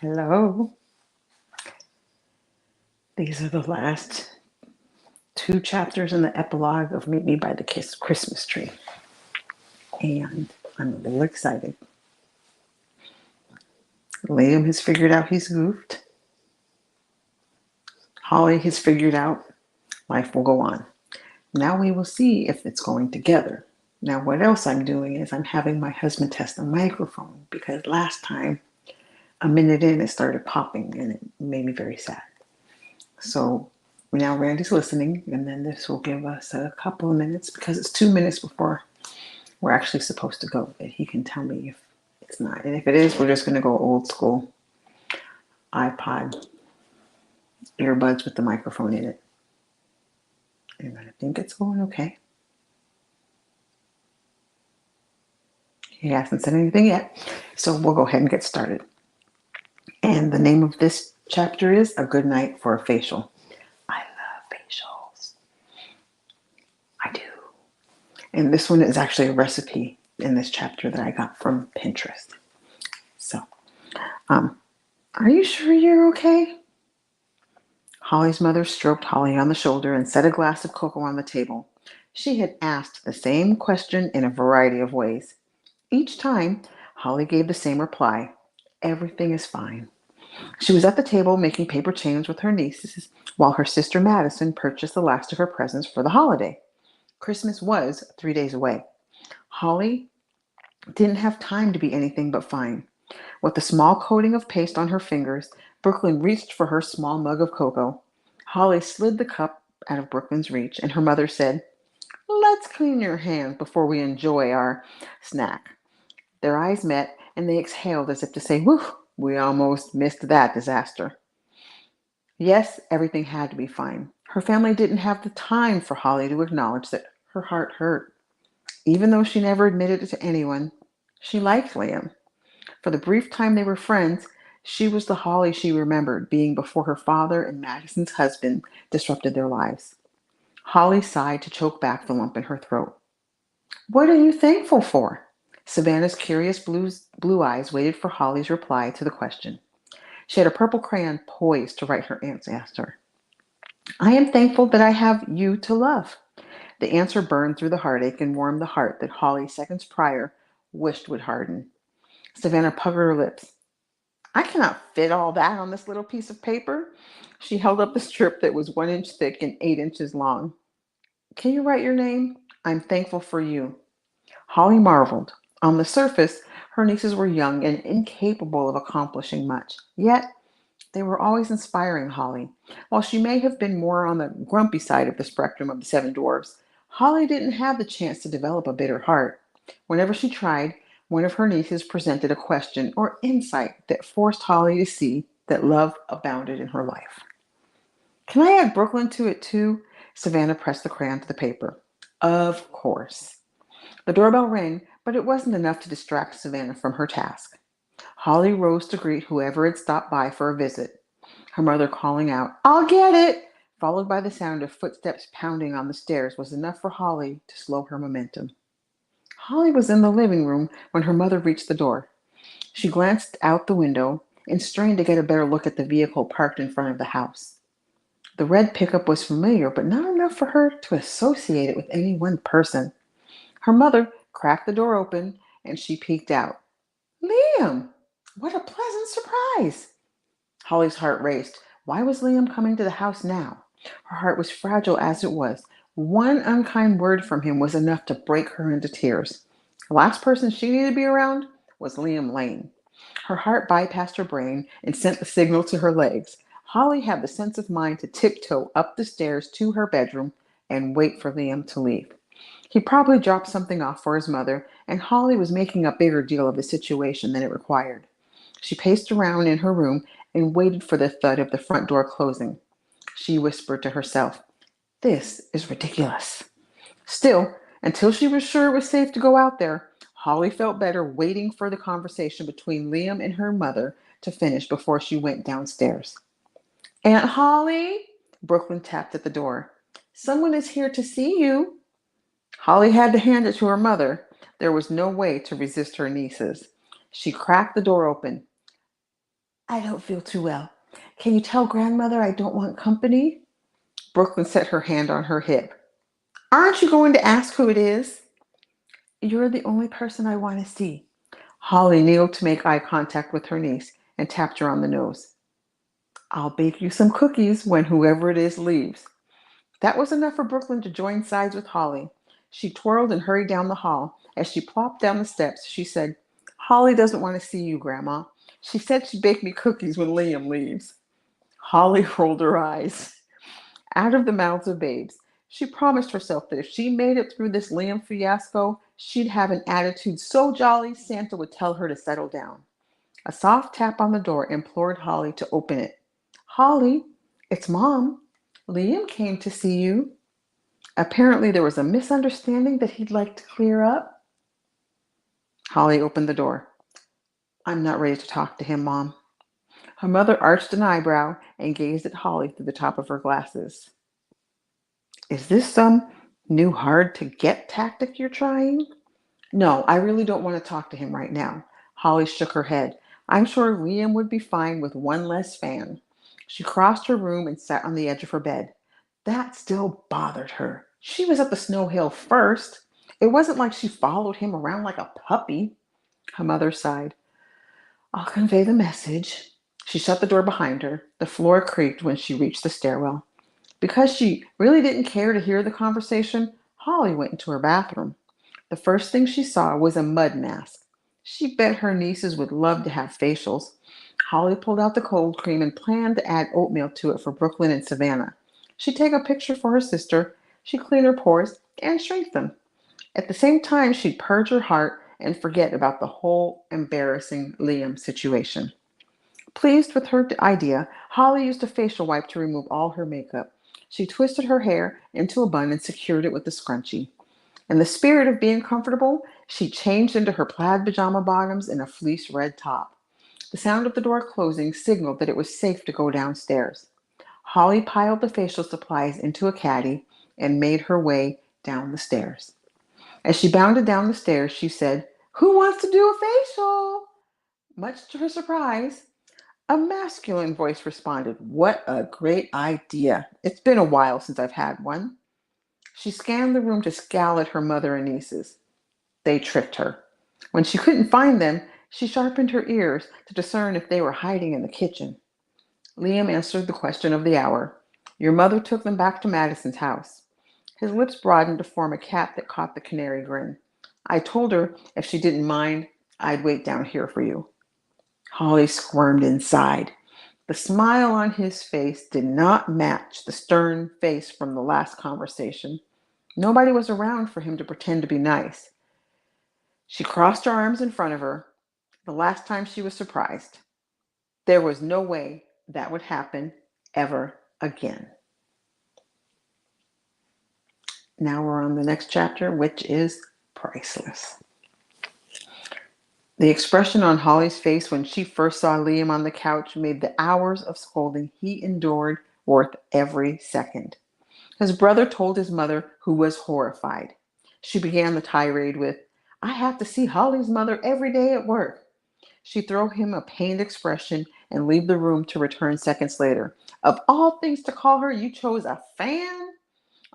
Hello. These are the last two chapters in the epilogue of Meet Me by the Kiss Christmas Tree. And I'm a little excited. Liam has figured out he's goofed. Holly has figured out life will go on. Now we will see if it's going together. Now, what else I'm doing is I'm having my husband test the microphone because last time, a minute in, it started popping and it made me very sad. So now Randy's listening, and then this will give us a couple of minutes because it's 2 minutes before we're actually supposed to go. That he can tell me if it's not. And if it is, we're just going to go old school iPod earbuds with the microphone in it. And I think it's going okay. He hasn't said anything yet. So we'll go ahead and get started. And the name of this chapter is A Good Night for a Facial. I love facials. I do. And this one is actually a recipe in this chapter that I got from Pinterest. So, are you sure you're okay? Holly's mother stroked Holly on the shoulder and set a glass of cocoa on the table. She had asked the same question in a variety of ways. Each time, Holly gave the same reply. Everything is fine. She was at the table making paper chains with her nieces while her sister Madison purchased the last of her presents for the holiday. Christmas was 3 days away. Holly didn't have time to be anything but fine. With a small coating of paste on her fingers, Brooklyn reached for her small mug of cocoa. Holly slid the cup out of Brooklyn's reach, and her mother said, "Let's clean your hands before we enjoy our snack." Their eyes met, and they exhaled as if to say, "Whew, we almost missed that disaster." Yes, everything had to be fine. Her family didn't have the time for Holly to acknowledge that her heart hurt. Even though she never admitted it to anyone, she liked Liam. For the brief time they were friends, she was the Holly she remembered being before her father and Madison's husband disrupted their lives. Holly sighed to choke back the lump in her throat. "What are you thankful for?" Savannah's curious blue eyes waited for Holly's reply to the question. She had a purple crayon poised to write her answer. "I am thankful that I have you to love." The answer burned through the heartache and warmed the heart that Holly, seconds prior, wished would harden. Savannah puckered her lips. "I cannot fit all that on this little piece of paper." She held up the strip that was 1 inch thick and 8 inches long. "Can you write your name? I'm thankful for you." Holly marveled. On the surface, her nieces were young and incapable of accomplishing much. Yet, they were always inspiring Holly. While she may have been more on the grumpy side of the spectrum of the seven dwarfs, Holly didn't have the chance to develop a bitter heart. Whenever she tried, one of her nieces presented a question or insight that forced Holly to see that love abounded in her life. "Can I add Brooklyn to it too?" Savannah pressed the crayon to the paper. Of course. The doorbell rang, but it wasn't enough to distract Savannah from her task. Holly rose to greet whoever had stopped by for a visit. Her mother calling out, "I'll get it," followed by the sound of footsteps pounding on the stairs, was enough for Holly to slow her momentum. Holly was in the living room when her mother reached the door. She glanced out the window and strained to get a better look at the vehicle parked in front of the house. The red pickup was familiar, but not enough for her to associate it with any one person. Her mother cracked the door open and she peeked out. "Liam! What a pleasant surprise!" Holly's heart raced. Why was Liam coming to the house now? Her heart was fragile as it was. One unkind word from him was enough to break her into tears. The last person she needed to be around was Liam Lane. Her heart bypassed her brain and sent the signal to her legs. Holly had the sense of mind to tiptoe up the stairs to her bedroom and wait for Liam to leave. He probably dropped something off for his mother, and Holly was making a bigger deal of the situation than it required. She paced around in her room and waited for the thud of the front door closing. She whispered to herself, "This is ridiculous." Still, until she was sure it was safe to go out there, Holly felt better waiting for the conversation between Liam and her mother to finish before she went downstairs. "Aunt Holly?" Brooklyn tapped at the door. "Someone is here to see you." Holly had to hand it to her mother. There was no way to resist her nieces. She cracked the door open. I don't feel too well. Can you tell grandmother I don't want company? Brooklyn set her hand on her hip. Aren't you going to ask who it is? You're the only person I want to see. Holly kneeled to make eye contact with her niece and tapped her on the nose. I'll bake you some cookies when whoever it is leaves. That was enough for Brooklyn to join sides with Holly. She twirled and hurried down the hall. As she plopped down the steps, she said, Holly doesn't want to see you, Grandma. She said she'd bake me cookies when Liam leaves. Holly rolled her eyes. Out of the mouths of babes, she promised herself that if she made it through this Liam fiasco, she'd have an attitude so jolly Santa would tell her to settle down. A soft tap on the door implored Holly to open it. Holly, it's Mom. Liam came to see you. Apparently, there was a misunderstanding that he'd like to clear up. Holly opened the door. I'm not ready to talk to him, Mom. Her mother arched an eyebrow and gazed at Holly through the top of her glasses. Is this some new hard to get tactic you're trying? No, I really don't want to talk to him right now. Holly shook her head. I'm sure Liam would be fine with one less fan. She crossed her room and sat on the edge of her bed. That still bothered her. She was at the Snow Hill first. It wasn't like she followed him around like a puppy. Her mother sighed. I'll convey the message. She shut the door behind her. The floor creaked when she reached the stairwell. Because she really didn't care to hear the conversation, Holly went into her bathroom. The first thing she saw was a mud mask. She bet her nieces would love to have facials. Holly pulled out the cold cream and planned to add oatmeal to it for Brooklyn and Savannah. She'd take a picture for her sister, she'd clean her pores, and shrink them. At the same time, she'd purge her heart and forget about the whole embarrassing Liam situation. Pleased with her idea, Holly used a facial wipe to remove all her makeup. She twisted her hair into a bun and secured it with a scrunchie. In the spirit of being comfortable, she changed into her plaid pajama bottoms and a fleece red top. The sound of the door closing signaled that it was safe to go downstairs. Holly piled the facial supplies into a caddy and made her way down the stairs. As she bounded down the stairs, she said, Who wants to do a facial? Much to her surprise, a masculine voice responded, What a great idea. It's been a while since I've had one. She scanned the room to scowl at her mother and nieces. They tricked her. When she couldn't find them, she sharpened her ears to discern if they were hiding in the kitchen. Liam answered the question of the hour. Your mother took them back to Madison's house. His lips broadened to form a cap that caught the canary grin. I told her if she didn't mind, I'd wait down here for you. Holly squirmed inside. The smile on his face did not match the stern face from the last conversation. Nobody was around for him to pretend to be nice. She crossed her arms in front of her. The last time she was surprised. There was no way that would happen ever again. Now we're on the next chapter, which is priceless. The expression on Holly's face when she first saw Liam on the couch made the hours of scolding he endured worth every second. His brother told his mother, who was horrified. She began the tirade with, I have to see Holly's mother every day at work. She'd throw him a pained expression and leave the room to return seconds later. Of all things to call her, you chose a fan?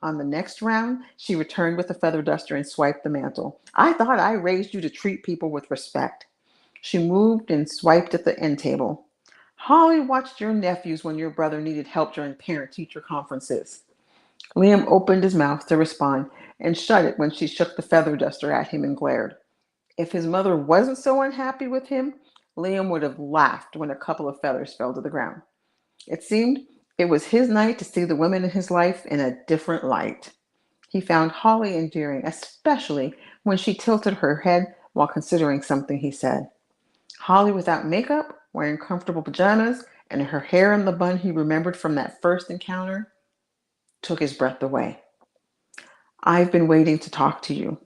On the next round, she returned with a feather duster and swiped the mantle. I thought I raised you to treat people with respect. She moved and swiped at the end table. Holly watched your nephews when your brother needed help during parent-teacher conferences. Liam opened his mouth to respond and shut it when she shook the feather duster at him and glared. If his mother wasn't so unhappy with him, Liam would have laughed when a couple of feathers fell to the ground. It seemed it was his night to see the women in his life in a different light. He found Holly endearing, especially when she tilted her head while considering something he said. Holly without makeup, wearing comfortable pajamas, and her hair in the bun he remembered from that first encounter, took his breath away. I've been waiting to talk to you.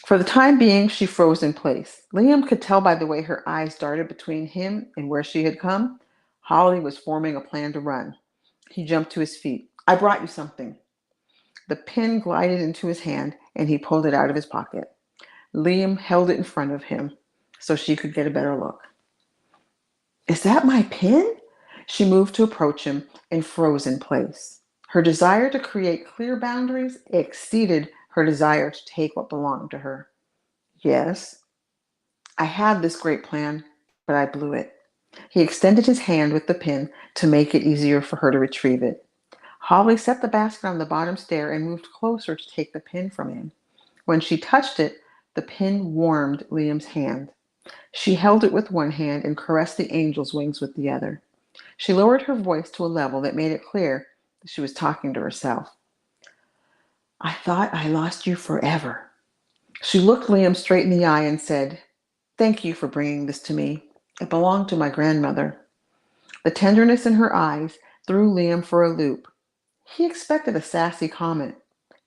For the time being, she froze in place. Liam could tell by the way her eyes darted between him and where she had come. Holly was forming a plan to run. He jumped to his feet. I brought you something. The pen glided into his hand, and he pulled it out of his pocket. Liam held it in front of him so she could get a better look. Is that my pin? She moved to approach him and froze in place. Her desire to create clear boundaries exceeded her desire to take what belonged to her. Yes, I had this great plan, but I blew it. He extended his hand with the pin to make it easier for her to retrieve it. Holly set the basket on the bottom stair and moved closer to take the pin from him. When she touched it, the pin warmed Liam's hand. She held it with one hand and caressed the angel's wings with the other. She lowered her voice to a level that made it clear that she was talking to herself. I thought I lost you forever. She looked Liam straight in the eye and said, Thank you for bringing this to me. It belonged to my grandmother. The tenderness in her eyes threw Liam for a loop. He expected a sassy comment.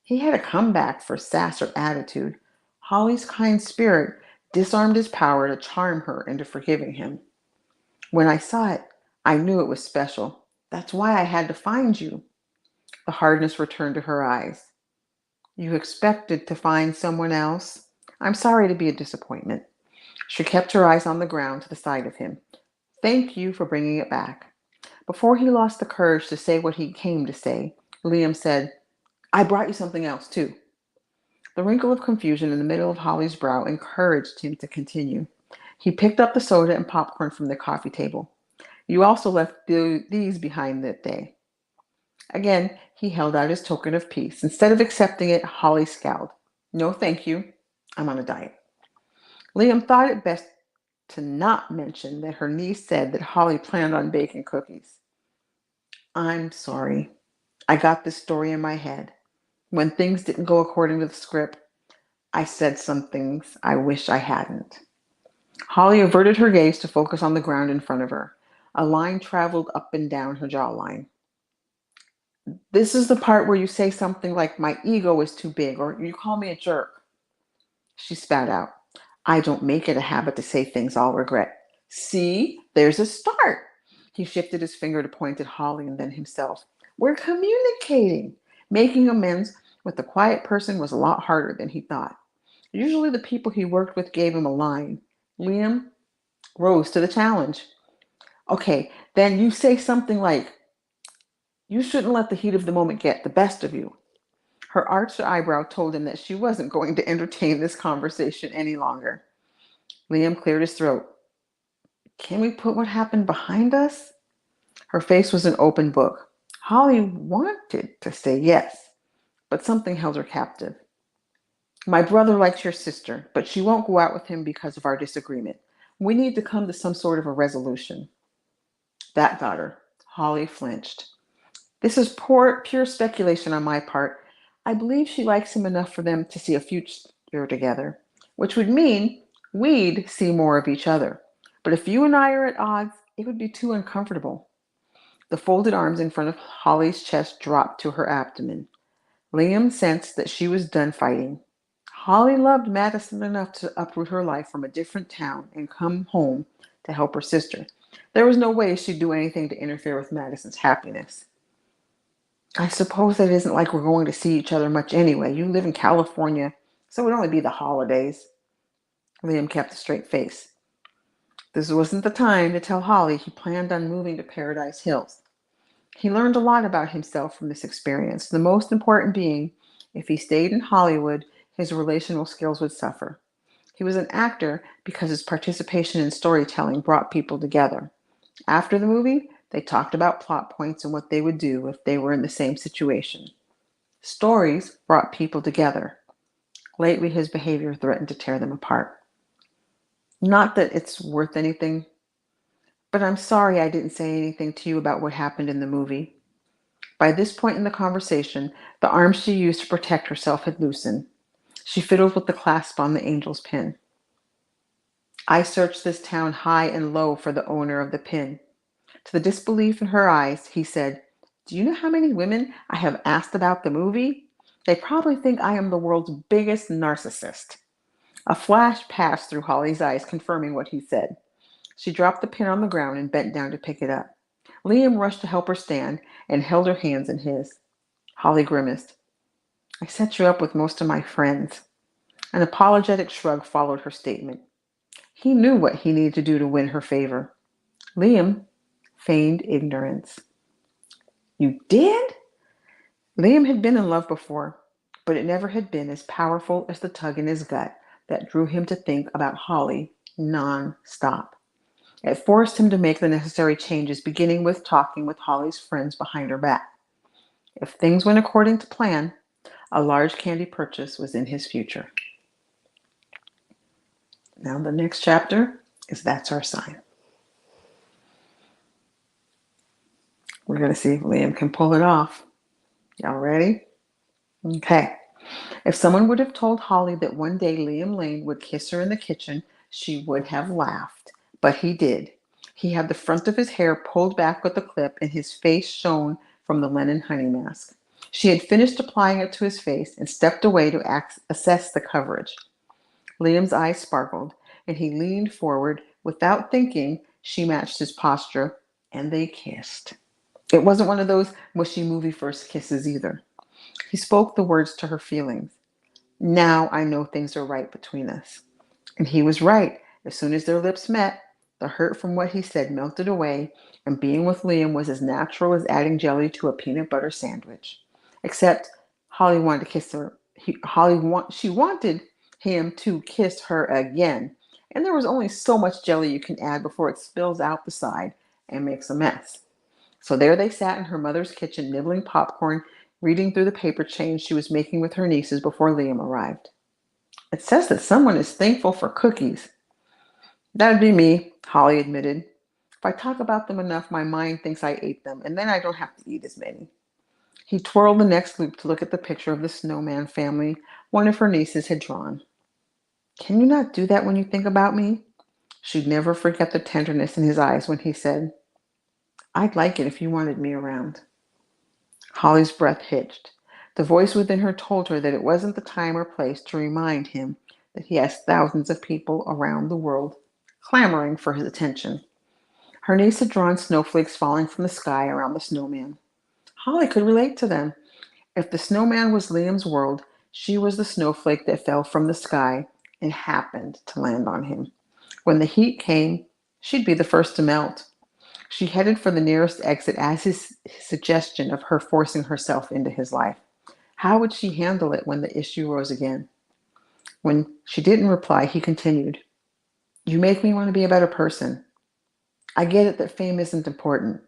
He had a comeback for sass or attitude. Holly's kind spirit disarmed his power to charm her into forgiving him. When I saw it, I knew it was special. That's why I had to find you. The hardness returned to her eyes. You expected to find someone else? I'm sorry to be a disappointment. She kept her eyes on the ground to the side of him. Thank you for bringing it back. Before he lost the courage to say what he came to say, Liam said, I brought you something else, too. The wrinkle of confusion in the middle of Holly's brow encouraged him to continue. He picked up the soda and popcorn from the coffee table. You also left these behind that day. Again, he held out his token of peace. Instead of accepting it, Holly scowled. No, thank you. I'm on a diet. Liam thought it best to not mention that her niece said that Holly planned on baking cookies. I'm sorry. I got this story in my head. When things didn't go according to the script, I said some things I wish I hadn't. Holly averted her gaze to focus on the ground in front of her. A line traveled up and down her jawline. This is the part where you say something like, my ego is too big, or you call me a jerk. She spat out. I don't make it a habit to say things I'll regret. See, there's a start. He shifted his finger to point at Holly and then himself. We're communicating. Making amends with the quiet person was a lot harder than he thought. Usually the people he worked with gave him a line. Liam rose to the challenge. Okay, then you say something like, you shouldn't let the heat of the moment get the best of you. Her arched eyebrow told him that she wasn't going to entertain this conversation any longer. Liam cleared his throat. Can we put what happened behind us? Her face was an open book. Holly wanted to say yes, but something held her captive. My brother likes your sister, but she won't go out with him because of our disagreement. We need to come to some sort of a resolution. That got her. Holly flinched. This is pure speculation on my part. I believe she likes him enough for them to see a future together, which would mean we'd see more of each other. But if you and I are at odds, it would be too uncomfortable. The folded arms in front of Holly's chest dropped to her abdomen. Liam sensed that she was done fighting. Holly loved Madison enough to uproot her life from a different town and come home to help her sister. There was no way she'd do anything to interfere with Madison's happiness. I suppose it isn't like we're going to see each other much anyway. You live in California, so it would only be the holidays. Liam kept a straight face. This wasn't the time to tell Holly he planned on moving to Paradise Hills. He learned a lot about himself from this experience, the most important being, if he stayed in Hollywood, his relational skills would suffer. He was an actor because his participation in storytelling brought people together. After the movie, they talked about plot points and what they would do if they were in the same situation. Stories brought people together. Lately, his behavior threatened to tear them apart. Not that it's worth anything, but I'm sorry I didn't say anything to you about what happened in the movie. By this point in the conversation, the arm she used to protect herself had loosened. She fiddled with the clasp on the angel's pin. I searched this town high and low for the owner of the pin. To the disbelief in her eyes, he said, Do you know how many women I have asked about the movie? They probably think I am the world's biggest narcissist. A flash passed through Holly's eyes, confirming what he said. She dropped the pin on the ground and bent down to pick it up. Liam rushed to help her stand and held her hands in his. Holly grimaced. I set you up with most of my friends. An apologetic shrug followed her statement. He knew what he needed to do to win her favor. Liam feigned ignorance. You did? Liam had been in love before, but it never had been as powerful as the tug in his gut that drew him to think about Holly non-stop. It forced him to make the necessary changes, beginning with talking with Holly's friends behind her back. If things went according to plan, a large candy purchase was in his future. Now the next chapter is That's Our Sign. We're going to see if Liam can pull it off. Y'all ready? Okay. If someone would have told Holly that one day Liam Lane would kiss her in the kitchen, she would have laughed. But he did. He had the front of his hair pulled back with a clip and his face shone from the linen honey mask. She had finished applying it to his face and stepped away to assess the coverage. Liam's eyes sparkled, and he leaned forward. Without thinking, she matched his posture, and they kissed. It wasn't one of those mushy movie first kisses either. He spoke the words to her feelings. Now I know things are right between us. And he was right. As soon as their lips met, the hurt from what he said melted away, and being with Liam was as natural as adding jelly to a peanut butter sandwich. Except Holly wanted to kiss her. She wanted him to kiss her again. And there was only so much jelly you can add before it spills out the side and makes a mess. So there they sat in her mother's kitchen, nibbling popcorn, reading through the paper chain she was making with her nieces before Liam arrived. It says that someone is thankful for cookies. That'd be me, Holly admitted. If I talk about them enough, my mind thinks I ate them, and then I don't have to eat as many. He twirled the next loop to look at the picture of the snowman family one of her nieces had drawn. Can you not do that when you think about me? She'd never forget the tenderness in his eyes when he said, I'd like it if you wanted me around. Holly's breath hitched. The voice within her told her that it wasn't the time or place to remind him that he has thousands of people around the world clamoring for his attention. Her niece had drawn snowflakes falling from the sky around the snowman. Holly could relate to them. If the snowman was Liam's world, she was the snowflake that fell from the sky and happened to land on him. When the heat came, she'd be the first to melt. She headed for the nearest exit as his suggestion of her forcing herself into his life. How would she handle it when the issue rose again? When she didn't reply, he continued, You make me want to be a better person. I get it that fame isn't important.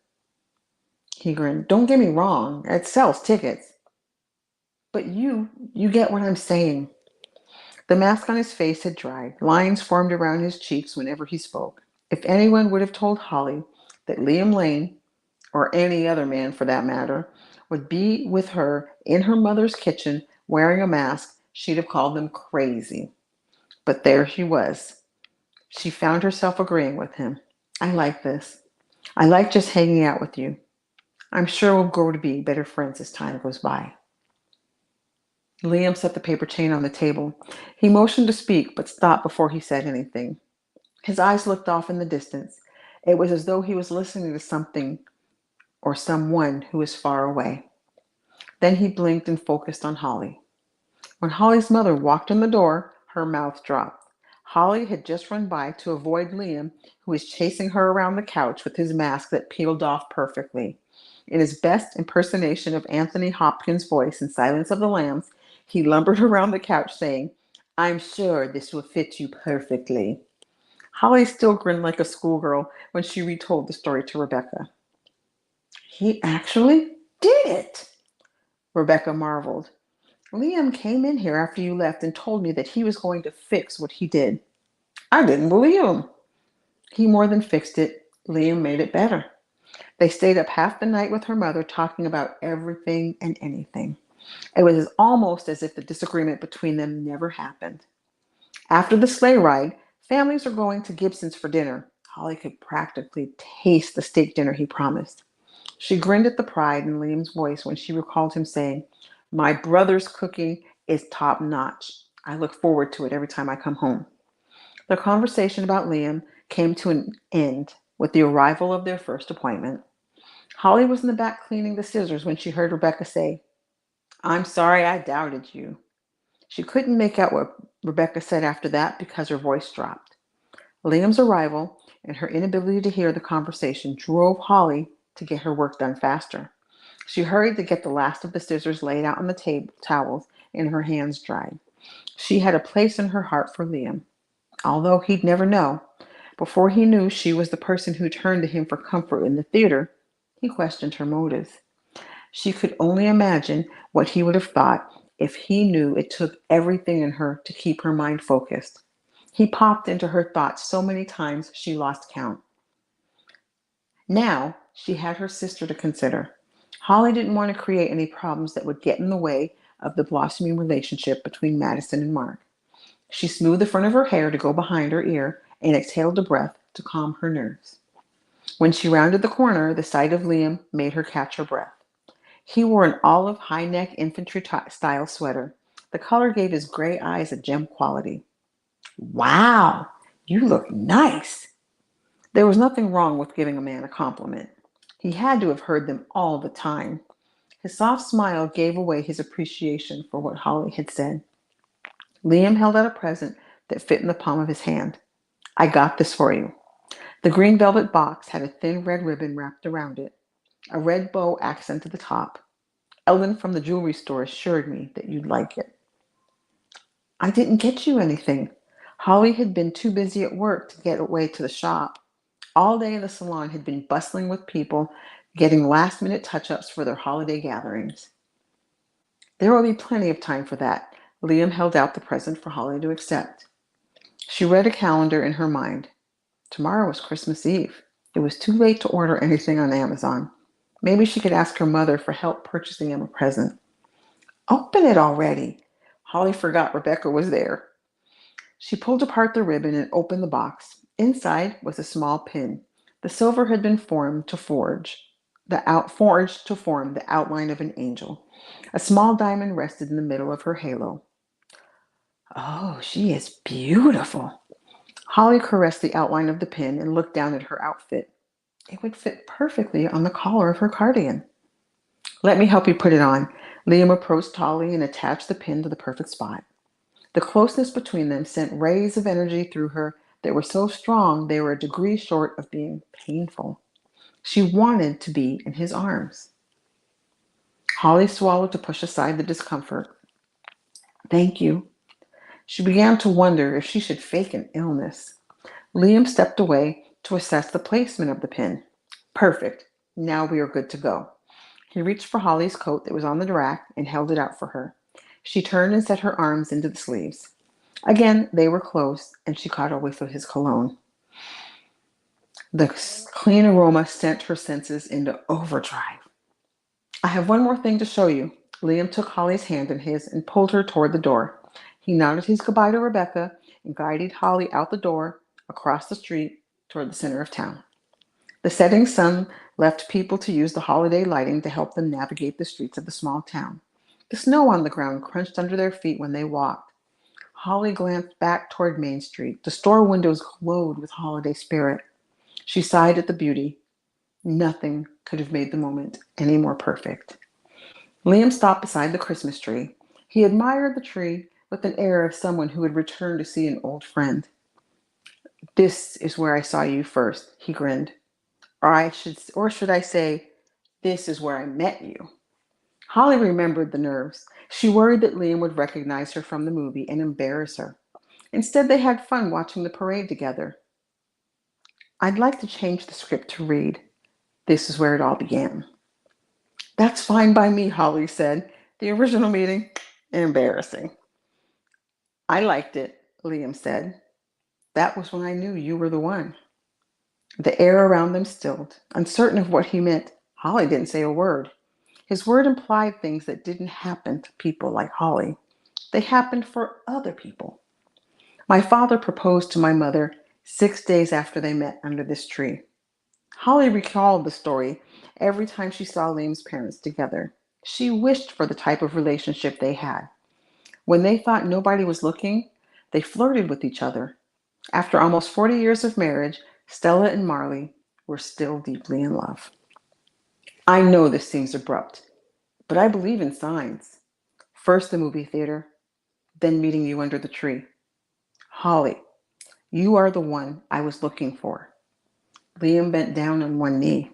He grinned. Don't get me wrong, it sells tickets. But you get what I'm saying. The mask on his face had dried. Lines formed around his cheeks whenever he spoke. If anyone would have told Holly that Liam Lane, or any other man for that matter, would be with her in her mother's kitchen wearing a mask, she'd have called them crazy. But there she was. She found herself agreeing with him. I like this. I like just hanging out with you. I'm sure we'll grow to be better friends as time goes by. Liam set the paper chain on the table. He motioned to speak, but stopped before he said anything. His eyes looked off in the distance. It was as though he was listening to something or someone who was far away. Then he blinked and focused on Holly. When Holly's mother walked in the door, her mouth dropped. Holly had just run by to avoid Liam, who was chasing her around the couch with his mask that peeled off perfectly. In his best impersonation of Anthony Hopkins' voice in Silence of the Lambs, he lumbered around the couch saying, I'm sure this will fit you perfectly. Holly still grinned like a schoolgirl when she retold the story to Rebecca. He actually did it, Rebecca marveled. Liam came in here after you left and told me that he was going to fix what he did. I didn't believe him. He more than fixed it. Liam made it better. They stayed up half the night with her mother talking about everything and anything. It was almost as if the disagreement between them never happened. After the sleigh ride, families were going to Gibson's for dinner. Holly could practically taste the steak dinner he promised. She grinned at the pride in Liam's voice when she recalled him saying, My brother's cooking is top notch. I look forward to it every time I come home. Their conversation about Liam came to an end with the arrival of their first appointment. Holly was in the back cleaning the scissors when she heard Rebecca say, I'm sorry I doubted you. She couldn't make out what Rebecca said after that because her voice dropped. Liam's arrival, and her inability to hear the conversation drove Holly to get her work done faster. She hurried to get the last of the scissors laid out on the towels and her hands dried. She had a place in her heart for Liam, although he'd never know. Before he knew she was the person who turned to him for comfort in the theater, he questioned her motives. She could only imagine what he would have thought if he knew it took everything in her to keep her mind focused. He popped into her thoughts so many times she lost count. Now she had her sister to consider. Holly didn't want to create any problems that would get in the way of the blossoming relationship between Madison and Mark. She smoothed the front of her hair to go behind her ear and exhaled a breath to calm her nerves. When she rounded the corner, the sight of Liam made her catch her breath. He wore an olive high-neck infantry style sweater. The color gave his gray eyes a gem quality. Wow, you look nice. There was nothing wrong with giving a man a compliment. He had to have heard them all the time. His soft smile gave away his appreciation for what Holly had said. Liam held out a present that fit in the palm of his hand. I got this for you. The green velvet box had a thin red ribbon wrapped around it. A red bow accented the top. Ellen from the jewelry store assured me that you'd like it. I didn't get you anything. Holly had been too busy at work to get away to the shop. All day the salon had been bustling with people getting last-minute touch-ups for their holiday gatherings. There will be plenty of time for that. Liam held out the present for Holly to accept. She read a calendar in her mind. Tomorrow was Christmas Eve. It was too late to order anything on Amazon. Maybe she could ask her mother for help purchasing him a present. Open it already. Holly forgot Rebecca was there. She pulled apart the ribbon and opened the box. Inside was a small pin. The silver had been formed to forge the outline of an angel. A small diamond rested in the middle of her halo. Oh, she is beautiful. Holly caressed the outline of the pin and looked down at her outfit. It would fit perfectly on the collar of her cardigan. Let me help you put it on. Liam approached Holly and attached the pin to the perfect spot. The closeness between them sent rays of energy through her that were so strong they were a degree short of being painful. She wanted to be in his arms. Holly swallowed to push aside the discomfort. Thank you. She began to wonder if she should fake an illness. Liam stepped away to assess the placement of the pin. Perfect. Now we are good to go. He reached for Holly's coat that was on the rack and held it out for her. She turned and set her arms into the sleeves. Again, they were close, and she caught a whiff of his cologne. The clean aroma sent her senses into overdrive. I have one more thing to show you. Liam took Holly's hand in his and pulled her toward the door. He nodded his goodbye to Rebecca and guided Holly out the door, across the street, toward the center of town. The setting sun left people to use the holiday lighting to help them navigate the streets of the small town. The snow on the ground crunched under their feet when they walked. Holly glanced back toward Main Street. The store windows glowed with holiday spirit. She sighed at the beauty. Nothing could have made the moment any more perfect. Liam stopped beside the Christmas tree. He admired the tree with an air of someone who had returned to see an old friend. This is where I saw you first, he grinned. Or should I say, this is where I met you. Holly remembered the nerves. She worried that Liam would recognize her from the movie and embarrass her. Instead, they had fun watching the parade together. I'd like to change the script to read, this is where it all began. That's fine by me, Holly said. The original meeting, embarrassing. I liked it, Liam said. That was when I knew you were the one. The air around them stilled. Uncertain of what he meant, Holly didn't say a word. His word implied things that didn't happen to people like Holly. They happened for other people. My father proposed to my mother 6 days after they met under this tree. Holly recalled the story every time she saw Liam's parents together. She wished for the type of relationship they had. When they thought nobody was looking, they flirted with each other. After almost 40 years of marriage, Stella and Marley were still deeply in love. I know this seems abrupt, but I believe in signs. First the movie theater, then meeting you under the tree. Holly, you are the one I was looking for. Liam bent down on one knee.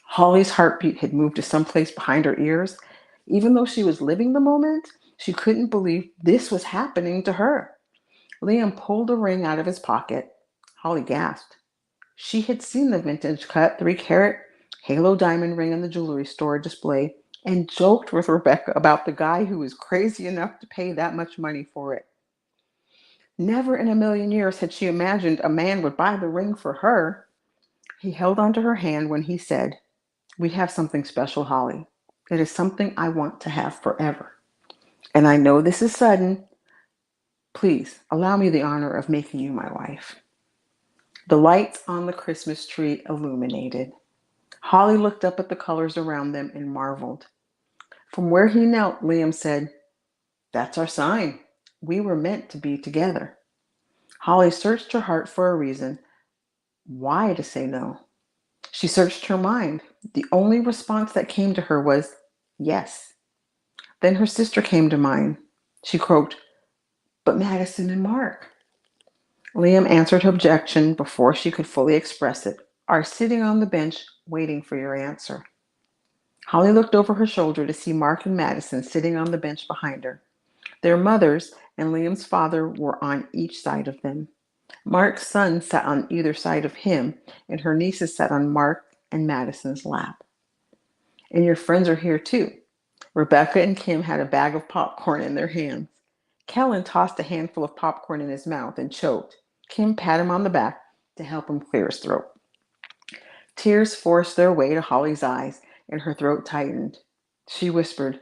Holly's heartbeat had moved to someplace behind her ears. Even though she was living the moment, she couldn't believe this was happening to her. Liam pulled a ring out of his pocket. Holly gasped. She had seen the vintage cut 3-carat halo diamond ring in the jewelry store display and joked with Rebecca about the guy who was crazy enough to pay that much money for it. Never in a million years had she imagined a man would buy the ring for her. He held onto her hand when he said, "We have something special, Holly. It is something I want to have forever. And I know this is sudden. Please allow me the honor of making you my wife." The lights on the Christmas tree illuminated. Holly looked up at the colors around them and marveled. From where he knelt, Liam said, "That's our sign. We were meant to be together." Holly searched her heart for a reason why to say no. She searched her mind. The only response that came to her was yes. Then her sister came to mind. She croaked, "But Madison and Mark." Liam answered her objection before she could fully express it, "Are sitting on the bench waiting for your answer." Holly looked over her shoulder to see Mark and Madison sitting on the bench behind her. Their mothers and Liam's father were on each side of them. Mark's son sat on either side of him, and her nieces sat on Mark and Madison's lap. "And your friends are here too." Rebecca and Kim had a bag of popcorn in their hands. Kellen tossed a handful of popcorn in his mouth and choked. Kim patted him on the back to help him clear his throat. Tears forced their way to Holly's eyes, and her throat tightened. She whispered,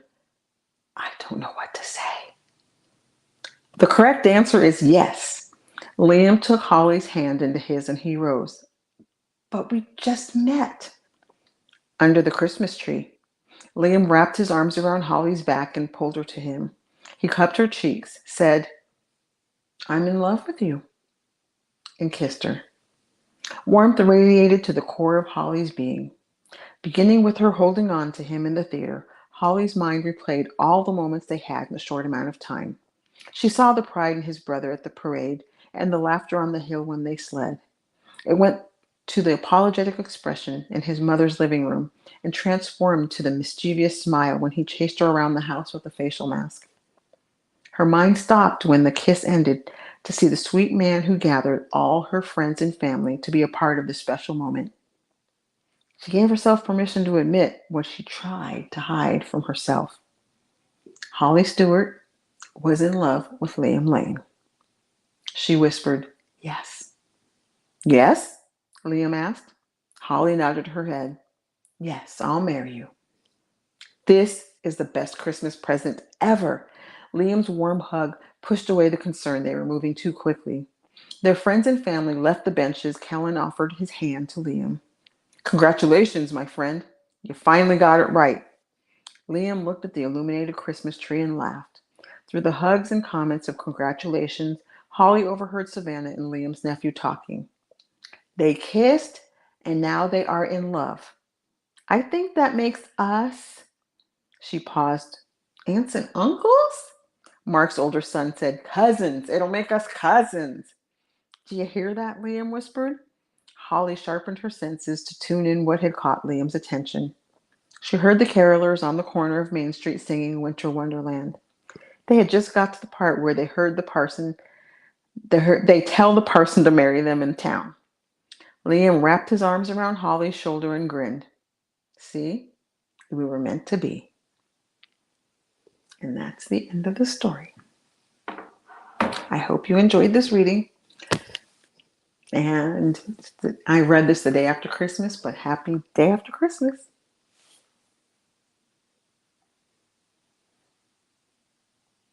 "I don't know what to say." The correct answer is yes. Liam took Holly's hand into his and he rose. "But we just met." Under the Christmas tree. Liam wrapped his arms around Holly's back and pulled her to him. He cupped her cheeks, said, "I'm in love with you," and kissed her. Warmth radiated to the core of Holly's being. Beginning with her holding on to him in the theater, Holly's mind replayed all the moments they had in a short amount of time. She saw the pride in his brother at the parade and the laughter on the hill when they sled. It went to the apologetic expression in his mother's living room and transformed to the mischievous smile when he chased her around the house with a facial mask. Her mind stopped when the kiss ended to see the sweet man who gathered all her friends and family to be a part of this special moment. She gave herself permission to admit what she tried to hide from herself. Holly Stewart was in love with Liam Lane. She whispered, "Yes." "Yes?" Liam asked. Holly nodded her head. "Yes, I'll marry you." This is the best Christmas present ever. Liam's warm hug pushed away the concern they were moving too quickly. Their friends and family left the benches. Kellen offered his hand to Liam. "Congratulations, my friend. You finally got it right." Liam looked at the illuminated Christmas tree and laughed. Through the hugs and comments of congratulations, Holly overheard Savannah and Liam's nephew talking. "They kissed, and now they are in love. I think that makes us—" She paused. "Aunts and uncles?" Mark's older son said, "Cousins. It'll make us cousins." "Do you hear that?" Liam whispered. Holly sharpened her senses to tune in what had caught Liam's attention. She heard the carolers on the corner of Main Street singing Winter Wonderland. They had just got to the part where they tell the parson to marry them in town. Liam wrapped his arms around Holly's shoulder and grinned. "See, we were meant to be." And that's the end of the story. I hope you enjoyed this reading. And I read this the day after Christmas, but happy day after Christmas.